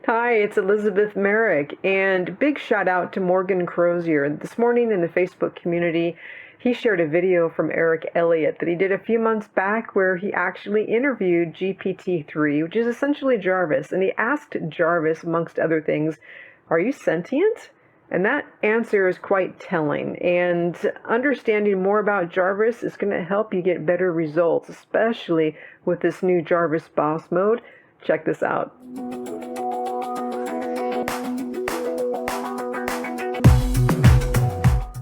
Hi, it's Elizabeth Marrick, and big shout out to Morgan Crozier. This morning in the Facebook community, he shared a video from Eric Elliot that he did a few months back where he actually interviewed GPT-3, which is essentially Jarvis, and he asked Jarvis, amongst other things, "Are you sentient?" And that answer is quite telling, and understanding more about Jarvis is going to help you get better results, especially with this new Jarvis Boss mode. Check this out.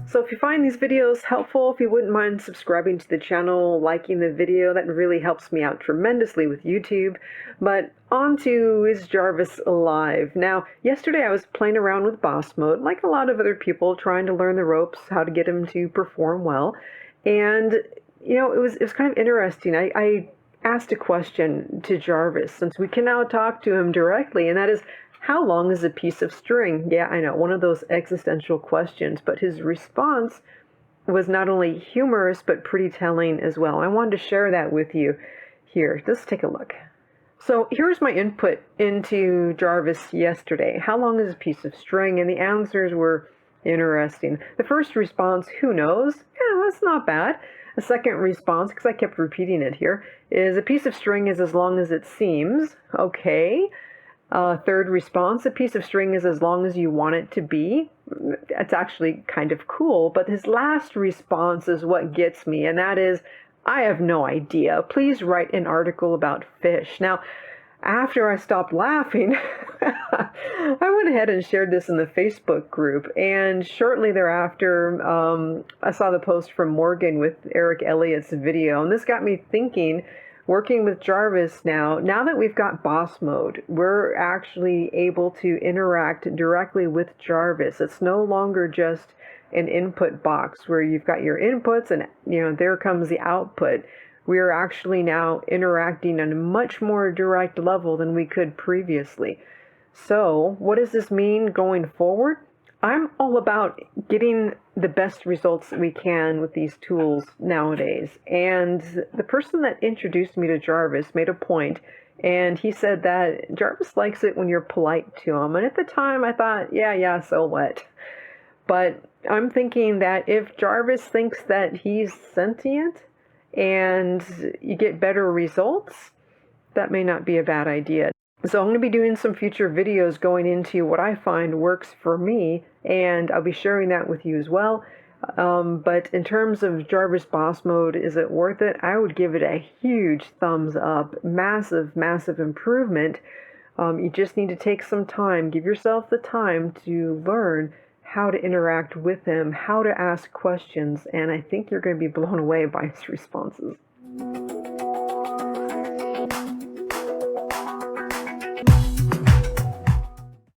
So if you find these videos helpful, if you wouldn't mind subscribing to the channel, liking the video, that really helps me out tremendously with YouTube. But on to is Jarvis Alive. Now, yesterday I was playing around with boss mode, like a lot of other people, trying to learn the ropes, how to get him to perform well. And, it was kind of interesting. I asked a question to Jarvis, since we can now talk to him directly, and that is, how long is a piece of string? Yeah, I know, one of those existential questions, but his response was not only humorous, but pretty telling as well. I wanted to share that with you here. Let's take a look. So here's my input into Jarvis yesterday. How long is a piece of string? And the answers were interesting. The first response, who knows? Yeah, that's not bad. The second response, because I kept repeating it here, is a piece of string is as long as it seems. Okay. Third response, a piece of string is as long as you want it to be. That's actually kind of cool, but his last response is what gets me, and that is, I have no idea. Please write an article about fish. Now, after I stopped laughing, I went ahead and shared this in the Facebook group, and shortly thereafter, I saw the post from Morgan with Eric Elliott's video, and this got me thinking, working with Jarvis now that we've got boss mode, we're actually able to interact directly with Jarvis. It's no longer just an input box where you've got your inputs and, there comes the output. We are actually now interacting on a much more direct level than we could previously. So what does this mean going forward? I'm all about getting the best results that we can with these tools nowadays. And the person that introduced me to Jarvis made a point, and he said that Jarvis likes it when you're polite to him. And at the time I thought, yeah, so what? But I'm thinking that if Jarvis thinks that he's sentient and you get better results, that may not be a bad idea. So I'm going to be doing some future videos going into what I find works for me, and I'll be sharing that with you as well. But in terms of Jarvis Boss Mode, is it worth it? I would give it a huge thumbs up. Massive, massive improvement. You just need to take some time. Give yourself the time to learn how to interact with him, how to ask questions, and I think you're going to be blown away by his responses.